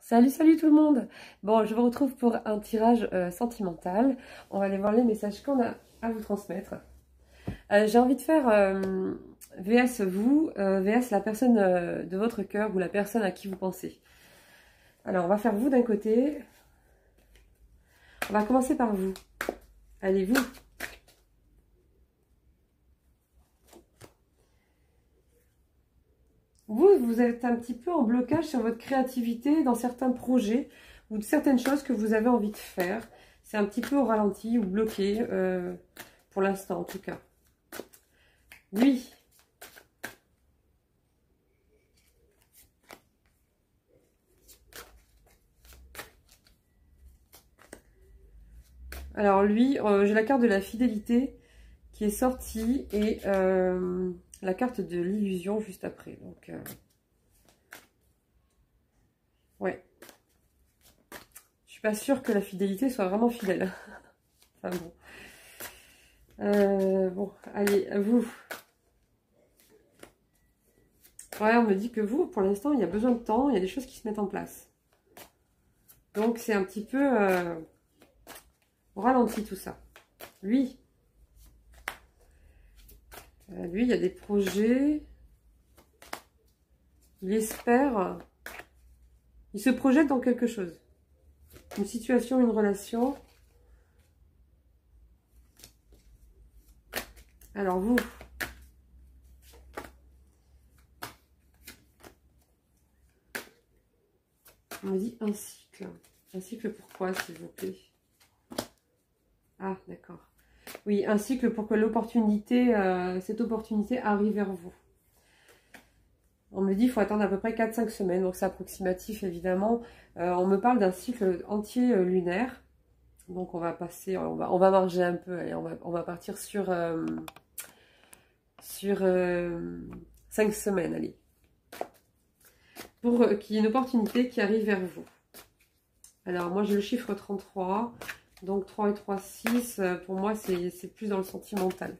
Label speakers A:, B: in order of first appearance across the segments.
A: Salut, salut tout le monde! Bon, je vous retrouve pour un tirage sentimental. On va aller voir les messages qu'on a à vous transmettre. J'ai envie de faire VS vous, VS la personne de votre cœur ou la personne à qui vous pensez. Alors, on va faire vous d'un côté. On va commencer par vous. Allez, vous. Vous êtes un petit peu en blocage sur votre créativité dans certains projets ou de certaines choses que vous avez envie de faire. C'est un petit peu au ralenti ou bloqué, pour l'instant en tout cas. Lui. Alors lui, j'ai la carte de la fidélité qui est sortie et la carte de l'illusion juste après. Donc, ouais. Je suis pas sûre que la fidélité soit vraiment fidèle. Enfin bon. Bon, allez, vous. Ouais, on me dit que vous, pour l'instant, il y a besoin de temps, il y a des choses qui se mettent en place. Donc, c'est un petit peu au ralenti tout ça. Lui, il y a des projets. Il espère. Il se projette dans quelque chose. Une situation, une relation. Alors, vous. On me dit un cycle. Un cycle pourquoi, s'il vous plaît? Ah, d'accord. Oui, un cycle pour que l'opportunité, cette opportunité arrive vers vous. On me dit qu'il faut attendre à peu près 4-5 semaines, donc c'est approximatif évidemment. On me parle d'un cycle entier lunaire. Donc on va passer, on va marger un peu, allez, on va partir sur 5 semaines, allez. Pour qu'il y ait une opportunité qui arrive vers vous. Alors moi j'ai le chiffre 33, donc 3 et 3, 6, pour moi c'est plus dans le sentimental.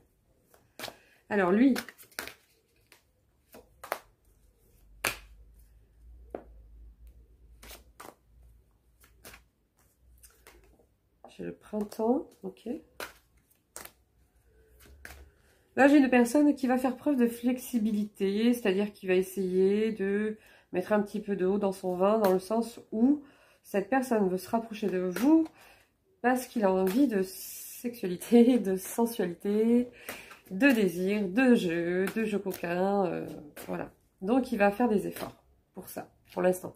A: Alors lui, j'ai le printemps, ok. Là j'ai une personne qui va faire preuve de flexibilité, c'est-à-dire qui va essayer de mettre un petit peu de eau dans son vin, dans le sens où cette personne veut se rapprocher de vous parce qu'il a envie de sexualité, de sensualité, de désir, de jeu coquin, voilà. Donc il va faire des efforts pour ça, pour l'instant.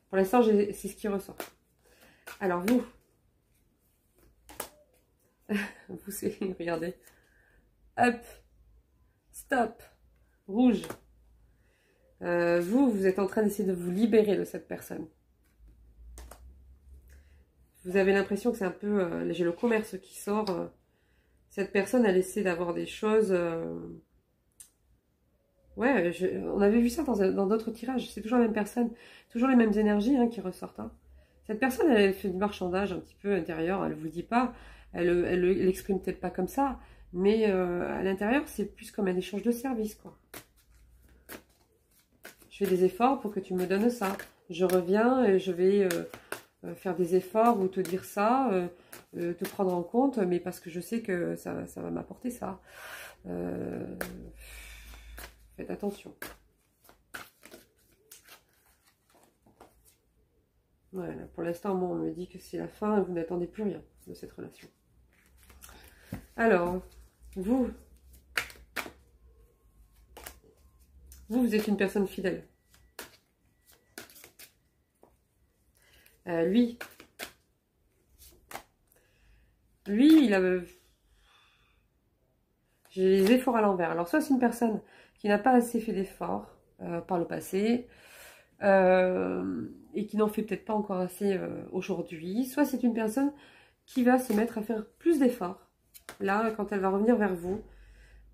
A: Pour l'instant, c'est ce qui ressort. Alors vous, vous c'est, regardez, hop, stop, rouge. Vous êtes en train d'essayer de vous libérer de cette personne. Vous avez l'impression que c'est un peu... j'ai le commerce qui sort. Cette personne, elle essaie d'avoir des choses... ouais, on avait vu ça dans d'autres tirages. C'est toujours la même personne. Toujours les mêmes énergies qui ressortent. Hein. Cette personne, elle fait du marchandage un petit peu intérieur. Elle ne vous le dit pas. Elle l'exprime peut-être pas comme ça. Mais à l'intérieur, c'est plus comme un échange de services, quoi. Je fais des efforts pour que tu me donnes ça. Je reviens et je vais faire des efforts ou te dire ça, te prendre en compte, mais parce que je sais que ça va m'apporter ça. Faites attention. Voilà, pour l'instant, moi, on me dit que c'est la fin et vous n'attendez plus rien de cette relation. Alors, vous êtes une personne fidèle. Lui, il a... J'ai les efforts à l'envers. Alors, soit c'est une personne qui n'a pas assez fait d'efforts par le passé et qui n'en fait peut-être pas encore assez aujourd'hui. Soit c'est une personne qui va se mettre à faire plus d'efforts. Là, quand elle va revenir vers vous.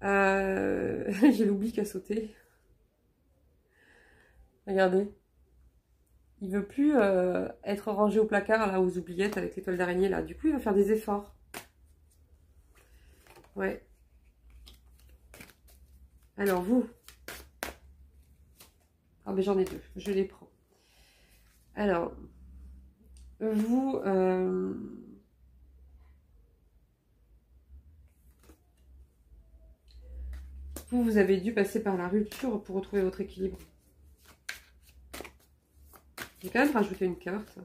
A: J'ai l'oubli qui a sauté. Regardez. Il veut plus être rangé au placard là aux oubliettes avec l'étoile d'araignée là. Du coup, il va faire des efforts. Ouais. Alors vous. Ah ben j'en ai deux. Je les prends. Alors, vous... vous avez dû passer par la rupture pour retrouver votre équilibre. J'ai quand même rajouté une carte.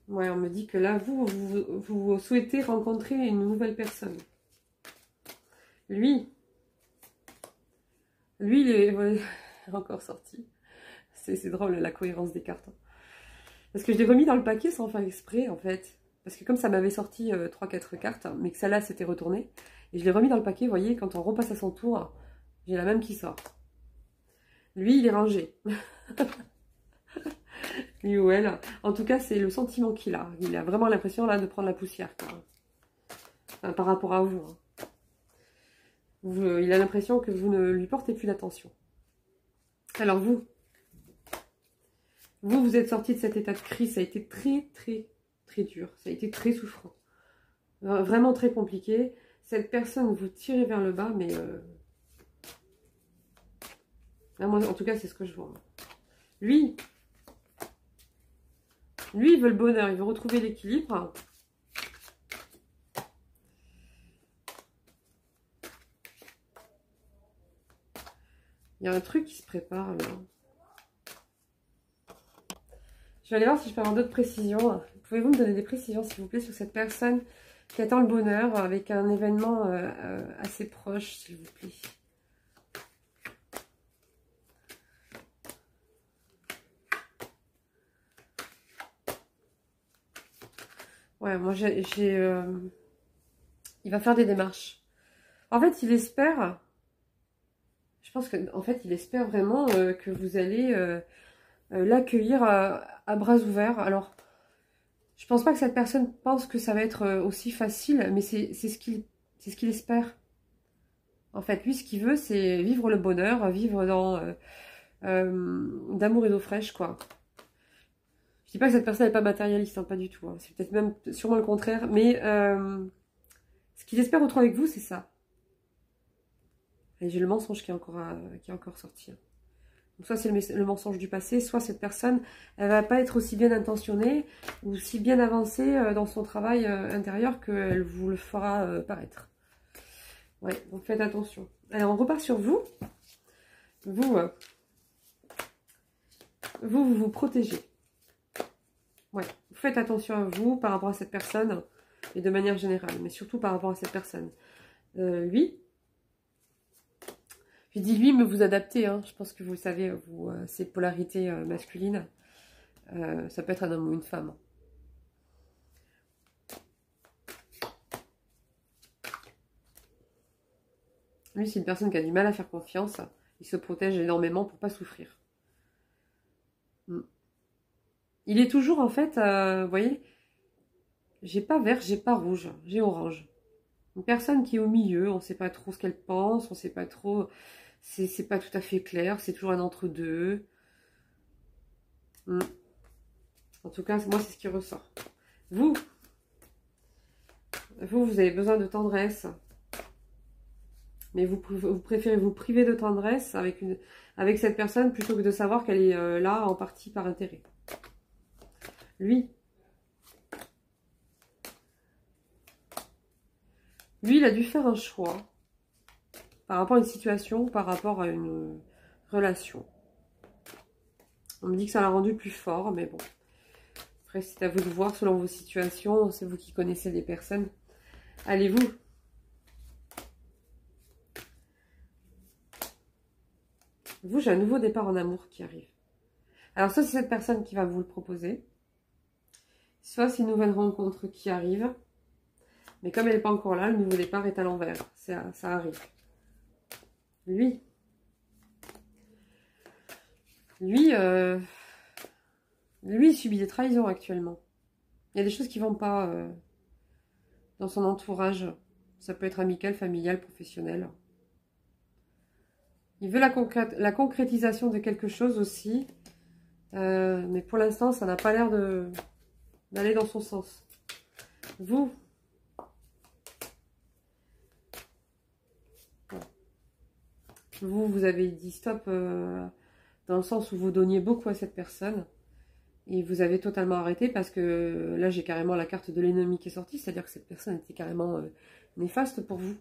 A: Ouais, on me dit que là, vous souhaitez rencontrer une nouvelle personne. Lui, il est ouais, encore sorti. C'est drôle, la cohérence des cartes. Parce que je l'ai remis dans le paquet sans faire exprès, en fait. Parce que comme ça m'avait sorti 3-4 cartes, mais que celle-là s'était retournée, et je l'ai remis dans le paquet, vous voyez, quand on repasse à son tour, j'ai la même qui sort. Lui, il est rangé. Lui ou elle. En tout cas, c'est le sentiment qu'il a. Il a vraiment l'impression, là, de prendre la poussière, quoi. Enfin, par rapport à vous. Il a l'impression que vous ne lui portez plus d'attention. Alors, vous êtes sorti de cet état de crise. Ça a été très, très, très dur. Ça a été très souffrant. Vraiment très compliqué. Cette personne vous tire vers le bas, mais... moi, en tout cas, c'est ce que je vois. Lui, il veut le bonheur. Il veut retrouver l'équilibre. Il y a un truc qui se prépare, là. Je vais aller voir si je peux avoir d'autres précisions. Pouvez-vous me donner des précisions, s'il vous plaît, sur cette personne qui attend le bonheur avec un événement assez proche, s'il vous plaît. Ouais, moi, il va faire des démarches. En fait, il espère... Je pense qu'en fait, il espère vraiment que vous allez l'accueillir à bras ouverts. Alors, je pense pas que cette personne pense que ça va être aussi facile, mais c'est ce qu'il espère. En fait, lui, ce qu'il veut, c'est vivre le bonheur, vivre dans d'amour et d'eau fraîche, quoi. Je dis pas que cette personne n'est pas matérialiste, hein, pas du tout. Hein. C'est peut-être même sûrement le contraire, mais ce qu'il espère retrouver avec vous, c'est ça. Et j'ai le mensonge qui est encore sorti. Donc soit c'est le mensonge du passé, soit cette personne, elle va pas être aussi bien intentionnée ou si bien avancée dans son travail intérieur qu'elle vous le fera paraître. Ouais, donc faites attention. Alors on repart sur vous. Vous vous protégez. Ouais, faites attention à vous par rapport à cette personne et de manière générale, mais surtout par rapport à cette personne. Lui, je dis lui, mais vous adaptez, hein. Je pense que vous savez, ces polarités masculines, ça peut être un homme ou une femme. Lui, c'est une personne qui a du mal à faire confiance. Il se protège énormément pour pas souffrir. Il est toujours, en fait, vous voyez, j'ai pas vert, j'ai pas rouge, j'ai orange. Une personne qui est au milieu, on ne sait pas trop ce qu'elle pense, on ne sait pas trop, c'est pas tout à fait clair, c'est toujours un entre-deux. En tout cas, moi, c'est ce qui ressort. Vous avez besoin de tendresse. Mais vous préférez vous priver de tendresse avec cette personne plutôt que de savoir qu'elle est là en partie par intérêt. Lui, il a dû faire un choix par rapport à une situation, par rapport à une relation. On me dit que ça l'a rendu plus fort, mais bon. Après, c'est à vous de voir selon vos situations. C'est vous qui connaissez les personnes. Allez-vous. Vous, j'ai un nouveau départ en amour qui arrive. Alors, soit c'est cette personne qui va vous le proposer, soit c'est une nouvelle rencontre qui arrive. Mais comme elle n'est pas encore là, le nouveau départ est à l'envers. Ça arrive. Lui, il subit des trahisons actuellement. Il y a des choses qui ne vont pas dans son entourage. Ça peut être amical, familial, professionnel. Il veut la concrétisation de quelque chose aussi. Mais pour l'instant, ça n'a pas l'air d'aller dans son sens. Vous, Vous avez dit stop dans le sens où vous donniez beaucoup à cette personne. Et vous avez totalement arrêté parce que là, j'ai carrément la carte de l'ennemi qui est sortie. C'est-à-dire que cette personne était carrément néfaste pour vous.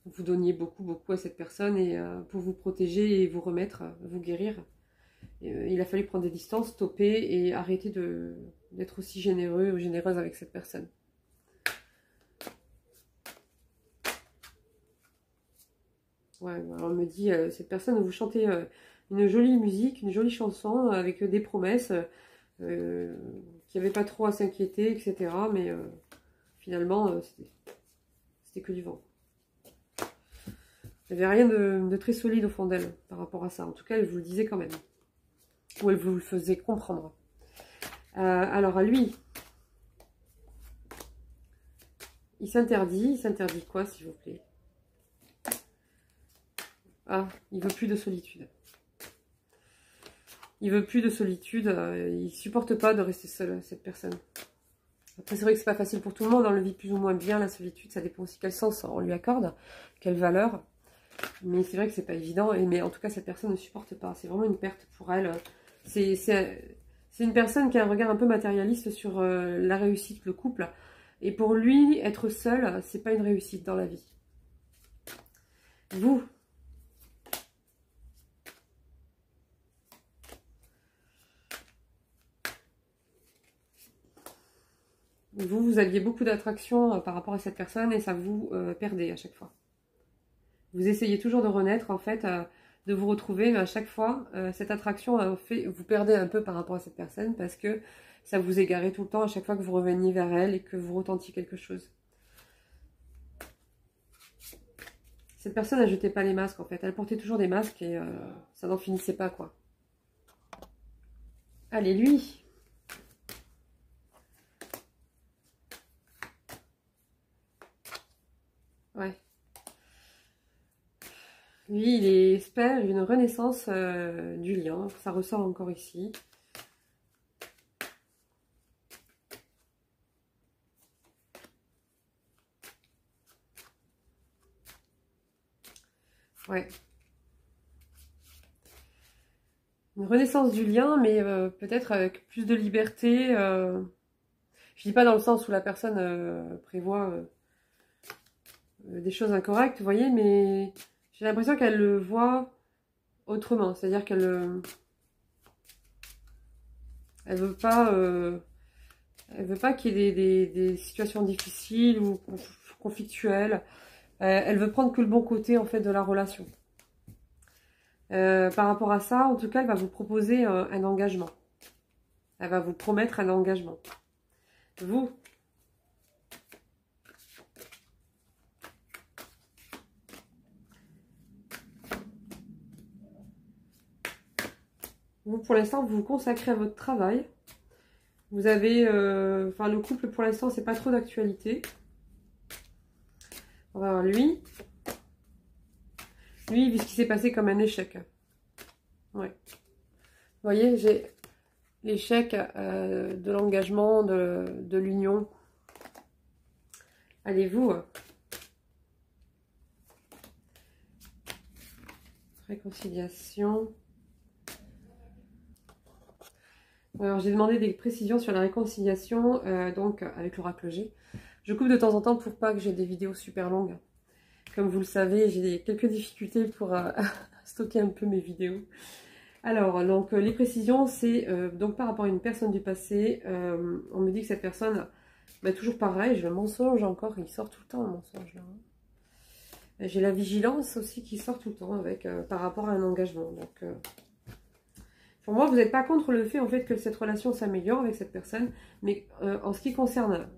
A: Vous donniez beaucoup, beaucoup à cette personne et pour vous protéger et vous remettre, vous guérir. Il a fallu prendre des distances, stopper et arrêter d'être aussi généreux ou généreuse avec cette personne. Ouais, alors on me dit, cette personne, vous chantez une jolie musique, une jolie chanson avec des promesses, qu'il n'y avait pas trop à s'inquiéter, etc. Mais finalement, c'était que du vent. Il n'y avait rien de très solide au fond d'elle par rapport à ça. En tout cas, elle vous le disait quand même. Ou elle vous le faisait comprendre. Alors à lui, il s'interdit quoi s'il vous plaît? Ah, il veut plus de solitude. Il veut plus de solitude, il supporte pas de rester seul, cette personne. Après, c'est vrai que c'est pas facile pour tout le monde, on le vit plus ou moins bien, la solitude, ça dépend aussi quel sens on lui accorde, quelle valeur. Mais c'est vrai que c'est pas évident, mais en tout cas, cette personne ne supporte pas. C'est vraiment une perte pour elle. C'est une personne qui a un regard un peu matérialiste sur la réussite, le couple. Et pour lui, être seul, c'est pas une réussite dans la vie. Vous aviez beaucoup d'attraction par rapport à cette personne et ça vous perdait à chaque fois. Vous essayez toujours de renaître, en fait, de vous retrouver, mais à chaque fois, cette attraction vous perdez un peu par rapport à cette personne parce que ça vous égarait tout le temps à chaque fois que vous reveniez vers elle et que vous retentiez quelque chose. Cette personne, elle jetait pas les masques, en fait. Elle portait toujours des masques et ça n'en finissait pas, quoi. Allez, lui. Ouais. Lui, il espère une renaissance du lien. Ça ressort encore ici. Ouais. Une renaissance du lien, mais peut-être avec plus de liberté. Je dis pas dans le sens où la personne prévoit des choses incorrectes, vous voyez, mais j'ai l'impression qu'elle le voit autrement. C'est-à-dire qu'elle elle veut pas qu'il y ait des situations difficiles ou conflictuelles. Elle veut prendre que le bon côté en fait de la relation. Par rapport à ça, en tout cas, elle va vous proposer un engagement. Elle va vous promettre un engagement. Vous pour l'instant, vous vous consacrez à votre travail. Vous avez... enfin, le couple, pour l'instant, c'est pas trop d'actualité. On va voir lui. Lui, il vit ce qui s'est passé comme un échec. Ouais. Vous voyez, j'ai l'échec de l'engagement, de l'union. Allez-vous. Réconciliation. Alors, j'ai demandé des précisions sur la réconciliation, donc avec l'oracle G. Je coupe de temps en temps pour pas que j'ai des vidéos super longues. Comme vous le savez, j'ai quelques difficultés pour stocker un peu mes vidéos. Alors, donc les précisions, c'est donc par rapport à une personne du passé, on me dit que cette personne, bah, toujours pareil, j'ai le mensonge encore, il sort tout le temps le mensonge là. J'ai la vigilance aussi qui sort tout le temps avec par rapport à un engagement. Donc, pour moi, vous n'êtes pas contre le fait en fait que cette relation s'améliore avec cette personne, mais en ce qui concerne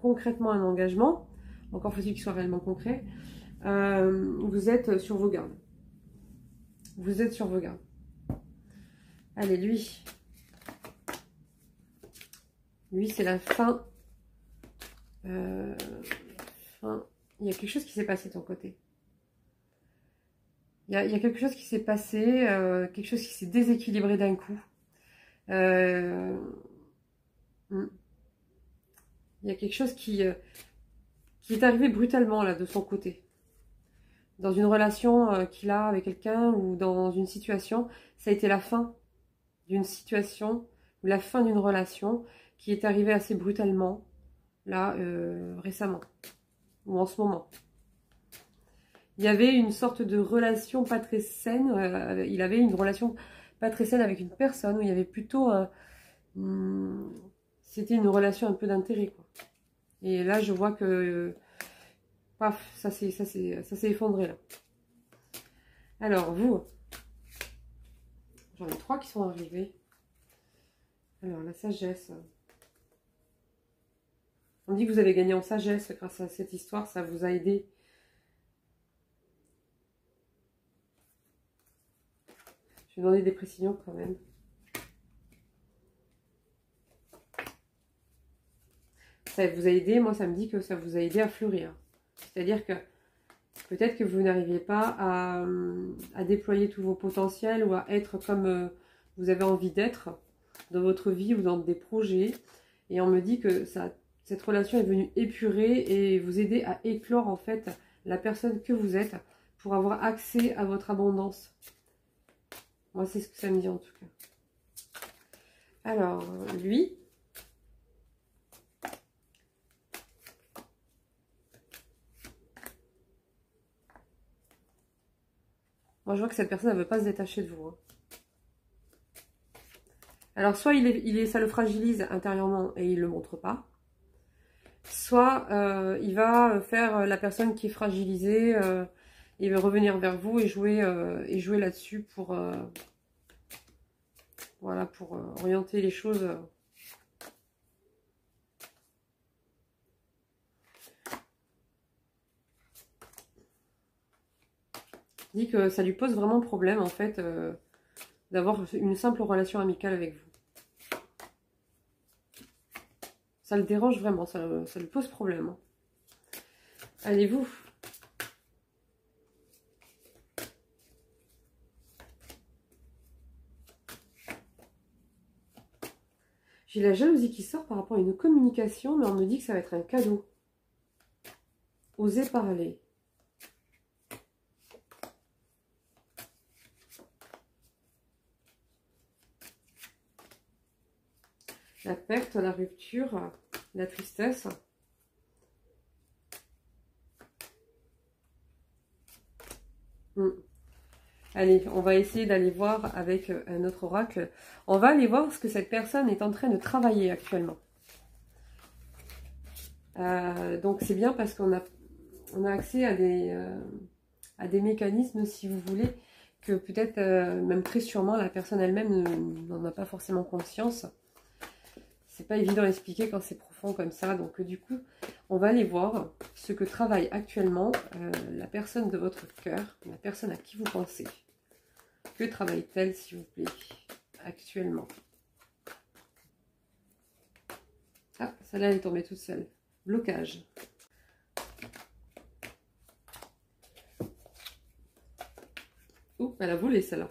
A: concrètement un engagement, encore faut-il qu'il soit réellement concret, vous êtes sur vos gardes. Vous êtes sur vos gardes. Allez, lui. Lui, c'est la fin. Fin. Il y a quelque chose qui s'est passé de ton côté. Il y a quelque chose qui s'est passé, quelque chose qui s'est déséquilibré d'un coup. Il y a quelque chose qui est arrivé brutalement là de son côté. dans une relation qu'il a avec quelqu'un ou dans une situation, ça a été la fin d'une situation ou la fin d'une relation qui est arrivée assez brutalement, là, récemment, ou en ce moment. Il y avait une sorte de relation pas très saine, il avait une relation pas très saine avec une personne où il y avait plutôt c'était une relation un peu d'intérêt, quoi. Et là, je vois que paf, ça s'est effondré là. Alors, vous, j'en ai 3 qui sont arrivés. Alors, la sagesse. On dit que vous avez gagné en sagesse grâce à cette histoire, ça vous a aidé. Je vais demander des précisions quand même. Ça vous a aidé, moi ça me dit que ça vous a aidé à fleurir. C'est-à-dire que peut-être que vous n'arriviez pas à déployer tous vos potentiels ou à être comme vous avez envie d'être dans votre vie ou dans des projets. Et on me dit que cette relation est venue épurer et vous aider à éclore en fait la personne que vous êtes pour avoir accès à votre abondance. Moi, c'est ce que ça me dit en tout cas. Alors, lui... Moi, je vois que cette personne ne veut pas se détacher de vous. Hein. Alors, soit ça le fragilise intérieurement et il ne le montre pas. Soit il va faire la personne qui est fragilisée. Il va revenir vers vous et jouer là-dessus pour, voilà, pour orienter les choses. Il dit que ça lui pose vraiment problème, en fait, d'avoir une simple relation amicale avec vous. Ça le dérange vraiment, ça lui pose problème. Hein. Allez-vous. J'ai la jalousie qui sort par rapport à une communication, mais on me dit que ça va être un cadeau. Osez parler. La perte, la rupture, la tristesse. Allez, on va essayer d'aller voir avec un autre oracle. On va aller voir ce que cette personne est en train de travailler actuellement. Donc c'est bien parce qu'on a accès à des mécanismes, si vous voulez, que peut-être, même très sûrement, la personne elle-même n'en a pas forcément conscience. C'est pas évident à expliquer quand c'est profond comme ça. Donc du coup, on va aller voir ce que travaille actuellement la personne de votre cœur, la personne à qui vous pensez. Que travaille-t-elle, s'il vous plaît, actuellement? Ah, celle-là, elle est tombée toute seule. Blocage. Ouh, elle a volé, celle-là.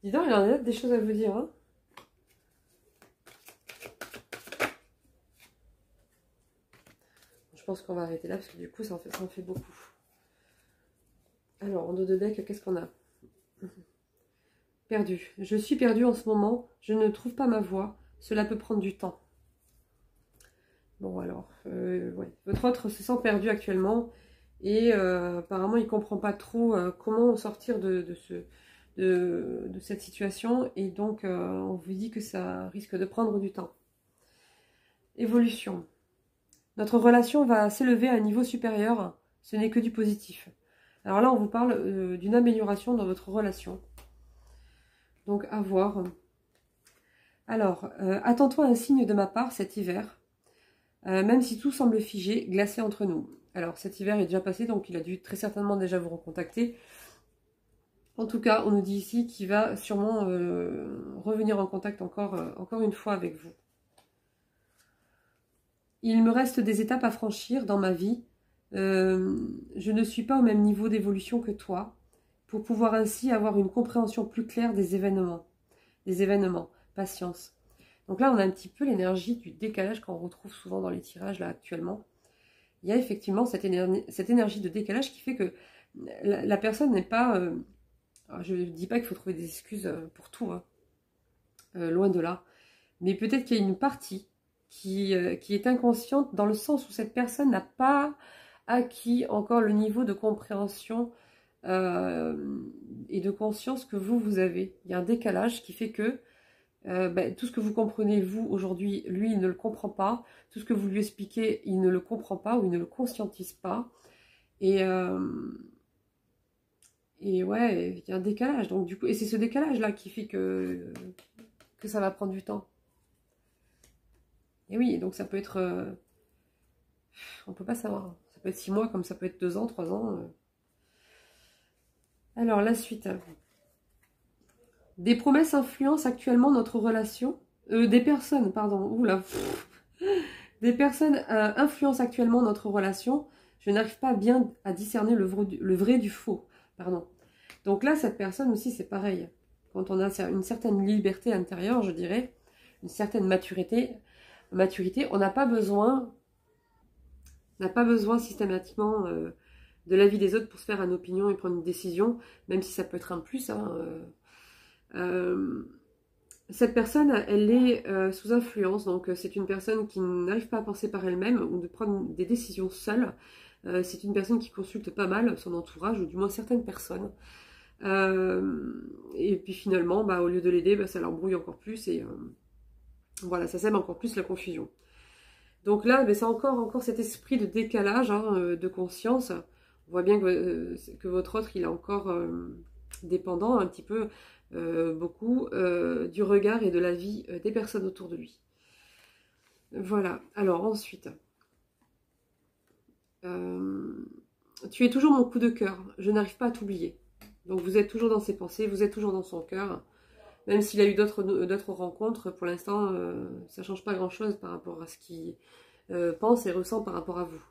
A: Dis donc, il en a des choses à vous dire. Hein. Je pense qu'on va arrêter là parce que du coup, ça en fait beaucoup. Alors, en dos de deck, qu'est-ce qu'on a? Perdu. Je suis perdue en ce moment. Je ne trouve pas ma voie. Cela peut prendre du temps. Bon, alors, ouais. Votre autre se sent perdu actuellement. Et apparemment, il ne comprend pas trop comment sortir de cette situation. Et donc, on vous dit que ça risque de prendre du temps. Évolution. Notre relation va s'élever à un niveau supérieur. Ce n'est que du positif. Alors là, on vous parle d'une amélioration dans votre relation. Donc, à voir. Alors, attends-toi à un signe de ma part cet hiver. Même si tout semble figé, glacé entre nous. Alors, cet hiver est déjà passé, donc il a dû très certainement déjà vous recontacter. En tout cas, on nous dit ici qu'il va sûrement revenir en contact encore une fois avec vous. Il me reste des étapes à franchir dans ma vie. Je ne suis pas au même niveau d'évolution que toi, pour pouvoir ainsi avoir une compréhension plus claire des événements. Patience. Donc là, on a un petit peu l'énergie du décalage qu'on retrouve souvent dans les tirages là actuellement. Il y a effectivement cette énergie de décalage qui fait que la personne n'est pas... je ne dis pas qu'il faut trouver des excuses pour tout, hein, loin de là. Mais peut-être qu'il y a une partie qui est inconsciente dans le sens où cette personne n'a pas acquis encore le niveau de compréhension et de conscience que vous avez. Il y a un décalage qui fait que tout ce que vous comprenez, vous, aujourd'hui, lui, il ne le comprend pas. Tout ce que vous lui expliquez, il ne le comprend pas ou il ne le conscientise pas. Et ouais, il y a un décalage. Donc, du coup, et c'est ce décalage-là qui fait que ça va prendre du temps. Et oui, donc ça peut être... on peut pas savoir. Ça peut être 6 mois, comme ça peut être 2 ans, 3 ans. Alors, la suite. Des promesses influencent actuellement notre relation. Des personnes, pardon. Oula. Des personnes influencent actuellement notre relation. Je n'arrive pas bien à discerner le vrai du faux. Pardon. Donc là, cette personne aussi, c'est pareil. Quand on a une certaine liberté intérieure, je dirais, une certaine maturité, on n'a pas besoin systématiquement de l'avis des autres pour se faire une opinion et prendre une décision, même si ça peut être un plus. Hein, cette personne, elle est sous influence, donc c'est une personne qui n'arrive pas à penser par elle-même ou de prendre des décisions seule. C'est une personne qui consulte pas mal son entourage, ou du moins certaines personnes. Et puis finalement, au lieu de l'aider, ça l'embrouille encore plus et voilà, ça sème encore plus la confusion. Donc là, c'est encore cet esprit de décalage, hein, de conscience. On voit bien que votre autre, il est encore dépendant un petit peu, beaucoup, du regard et de la vie des personnes autour de lui. Voilà. Alors ensuite, tu es toujours mon coup de cœur. Je n'arrive pas à t'oublier. Donc vous êtes toujours dans ses pensées, vous êtes toujours dans son cœur. Même s'il a eu d'autres rencontres, pour l'instant, ça ne change pas grand-chose par rapport à ce qu'il pense et ressent par rapport à vous.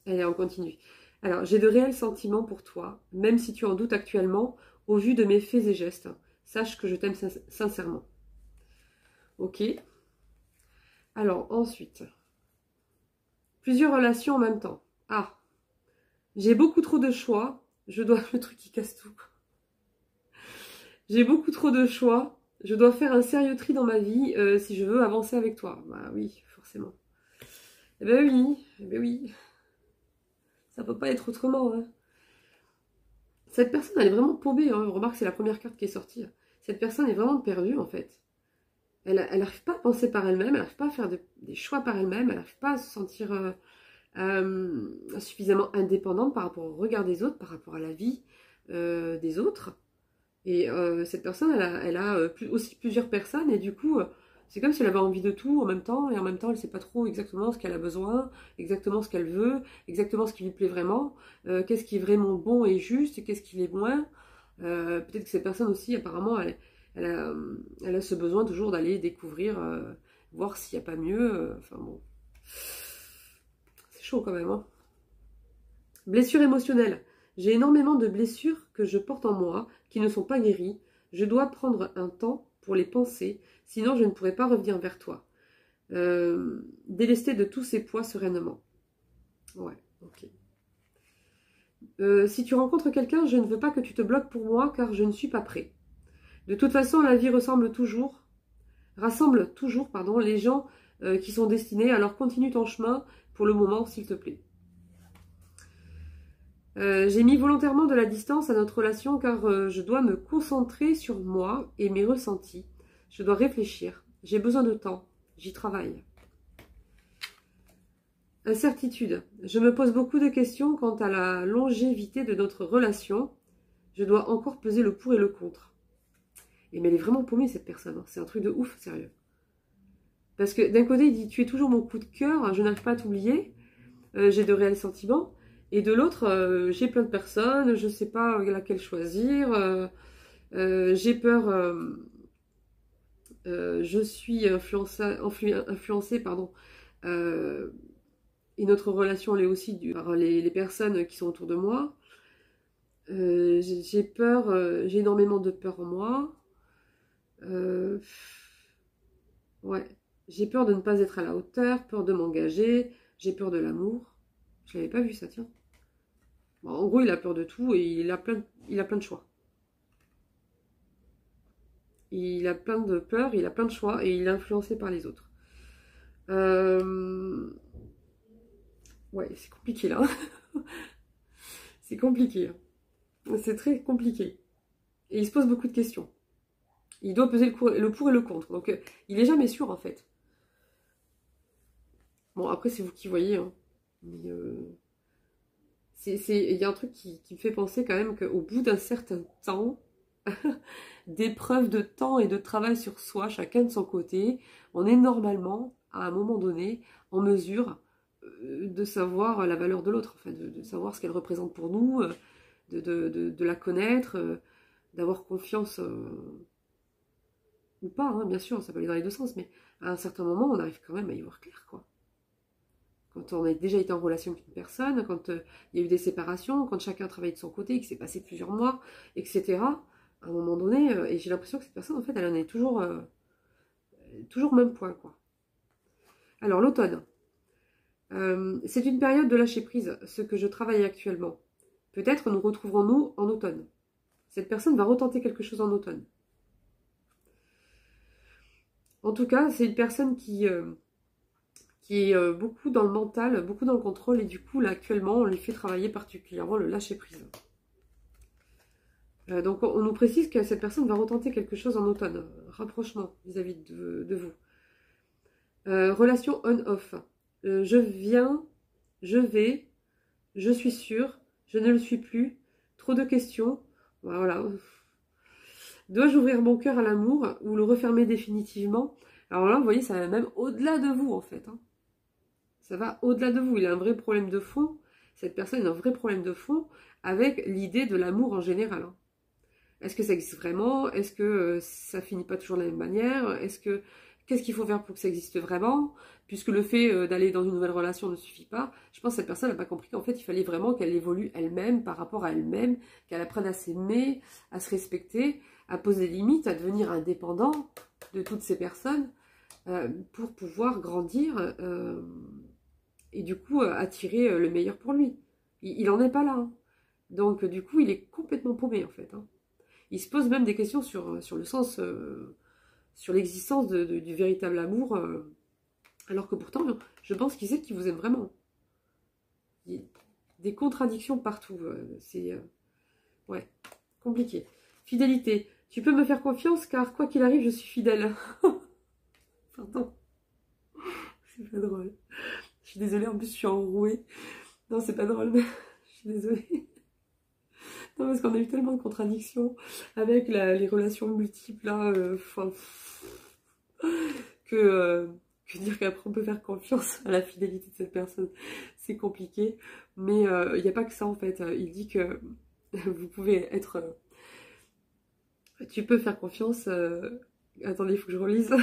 A: Allez, on continue. Alors, j'ai de réels sentiments pour toi, même si tu en doutes actuellement, au vu de mes faits et gestes. Sache que je t'aime sincèrement. Ok. Alors, ensuite. Plusieurs relations en même temps. Ah. J'ai beaucoup trop de choix. Je dois... Le truc qui casse tout. J'ai beaucoup trop de choix. Je dois faire un sérieux tri dans ma vie si je veux avancer avec toi. Bah oui, forcément. Eh ben oui, eh ben oui. Ça peut pas être autrement. Hein. Cette personne, elle est vraiment paumée. Hein. Remarque, c'est la première carte qui est sortie. Cette personne est vraiment perdue, en fait. Elle n'arrive pas à penser par elle-même. Elle n'arrive pas à faire des choix par elle-même. Elle n'arrive pas à se sentir suffisamment indépendante par rapport au regard des autres, par rapport à la vie des autres. Et cette personne, elle a aussi plusieurs personnes. Et du coup, c'est comme si elle avait envie de tout en même temps. Et en même temps, elle ne sait pas trop exactement ce qu'elle a besoin, exactement ce qu'elle veut, exactement ce qui lui plaît vraiment. Qu'est-ce qui est vraiment bon et juste, et qu'est-ce qui l'est moins. Peut-être que cette personne aussi, apparemment, elle a ce besoin toujours d'aller découvrir, voir s'il n'y a pas mieux. Enfin bon. C'est chaud quand même. Hein. Blessure émotionnelle. J'ai énormément de blessures que je porte en moi, qui ne sont pas guéries. Je dois prendre un temps pour les penser, sinon je ne pourrai pas revenir vers toi. Délester de tous ces poids sereinement. Ouais, ok. Si tu rencontres quelqu'un, je ne veux pas que tu te bloques pour moi, car je ne suis pas prêt. De toute façon, la vie rassemble toujours les gens qui sont destinés, alors continue ton chemin pour le moment, s'il te plaît. J'ai mis volontairement de la distance à notre relation car je dois me concentrer sur moi et mes ressentis. Je dois réfléchir. J'ai besoin de temps. J'y travaille. Incertitude. Je me pose beaucoup de questions quant à la longévité de notre relation. Je dois encore peser le pour et le contre. Et mais elle est vraiment paumée cette personne. Hein. C'est un truc de ouf, sérieux. Parce que d'un côté, il dit « Tu es toujours mon coup de cœur, je n'arrive pas à t'oublier. J'ai de réels sentiments. » Et de l'autre, j'ai plein de personnes, je ne sais pas laquelle choisir, j'ai peur, je suis influencée, pardon, et notre relation elle est aussi par les personnes qui sont autour de moi. J'ai peur, j'ai énormément de peur en moi. Ouais, j'ai peur de ne pas être à la hauteur, peur de m'engager, j'ai peur de l'amour. Je l'avais pas vu ça, tiens. Bon, en gros, il a peur de tout et il a plein de choix. Il a plein de peurs, il a plein de choix et il est influencé par les autres. Ouais, c'est compliqué là. C'est compliqué. C'est très compliqué. Et il se pose beaucoup de questions. Il doit peser le pour et le contre. Donc, il n'est jamais sûr en fait. Bon, après, c'est vous qui voyez. Hein. Mais il y a un truc qui me fait penser quand même qu'au bout d'un certain temps, d'épreuves de temps et de travail sur soi, chacun de son côté, on est normalement, à un moment donné, en mesure de savoir la valeur de l'autre, enfin, de savoir ce qu'elle représente pour nous, de la connaître, d'avoir confiance, ou pas, hein, bien sûr, ça peut aller dans les deux sens, mais à un certain moment, on arrive quand même à y voir clair, quoi. Quand on a déjà été en relation avec une personne, quand il y a eu des séparations, quand chacun travaille de son côté, qu'il s'est passé plusieurs mois, etc., à un moment donné, et j'ai l'impression que cette personne, en fait, elle en est toujours au même point, quoi. Alors, l'automne. C'est une période de lâcher prise, ce que je travaille actuellement. Peut-être nous retrouverons-nous en automne. Cette personne va retenter quelque chose en automne. En tout cas, c'est une personne qui est beaucoup dans le mental, beaucoup dans le contrôle, et du coup, là, actuellement, on lui fait travailler particulièrement le lâcher prise. Donc, on nous précise que cette personne va retenter quelque chose en automne. Rapprochement vis-à-vis de vous. Relation on-off. Je viens, je vais, je suis sûre, je ne le suis plus. Trop de questions. Voilà. Dois-je ouvrir mon cœur à l'amour ou le refermer définitivement? Alors là, vous voyez, ça va même au-delà de vous, en fait. Hein. Ça va au-delà de vous. Il a un vrai problème de fond. Cette personne a un vrai problème de fond avec l'idée de l'amour en général. Hein. Est-ce que ça existe vraiment? Est-ce que ça finit pas toujours de la même manière? Qu'est-ce qu'il faut faire pour que ça existe vraiment? Puisque le fait d'aller dans une nouvelle relation ne suffit pas. Je pense que cette personne n'a pas compris qu'en fait, il fallait vraiment qu'elle évolue elle-même par rapport à elle-même, qu'elle apprenne à s'aimer, à se respecter, à poser des limites, à devenir indépendant de toutes ces personnes pour pouvoir grandir et du coup attirer le meilleur pour lui. Il n'en est pas là. Hein. Donc du coup, il est complètement paumé en fait. Hein. Il se pose même des questions sur le sens, sur l'existence du véritable amour, alors que pourtant, je pense qu'il sait qu'il vous aime vraiment. Il y a des contradictions partout. C'est ouais, compliqué. Fidélité. Tu peux me faire confiance car quoi qu'il arrive, je suis fidèle. Pardon. C'est pas drôle. Je suis désolée, en plus je suis enrouée. Non, c'est pas drôle, mais je suis désolée. Non, parce qu'on a eu tellement de contradictions avec les relations multiples, là, que dire qu'après on peut faire confiance à la fidélité de cette personne, c'est compliqué. Mais il n'y a pas que ça en fait. Il dit que vous pouvez être... tu peux faire confiance... attendez, il faut que je relise.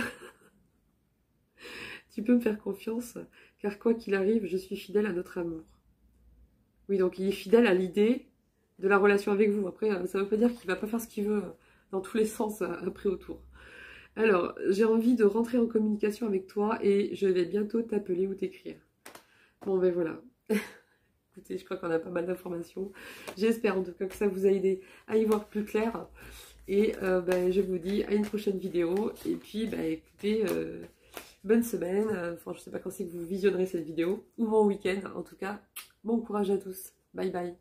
A: Tu peux me faire confiance, car quoi qu'il arrive, je suis fidèle à notre amour. Oui, donc il est fidèle à l'idée de la relation avec vous. Après, ça ne veut pas dire qu'il ne va pas faire ce qu'il veut dans tous les sens après autour. Alors, j'ai envie de rentrer en communication avec toi et je vais bientôt t'appeler ou t'écrire. Bon, ben voilà. Écoutez, je crois qu'on a pas mal d'informations. J'espère en tout cas que ça vous a aidé à y voir plus clair. Et ben, je vous dis à une prochaine vidéo. Et puis, ben, écoutez, bonne semaine. Enfin, je ne sais pas quand c'est que vous visionnerez cette vidéo. Ou bon week-end. En tout cas, bon courage à tous. Bye bye.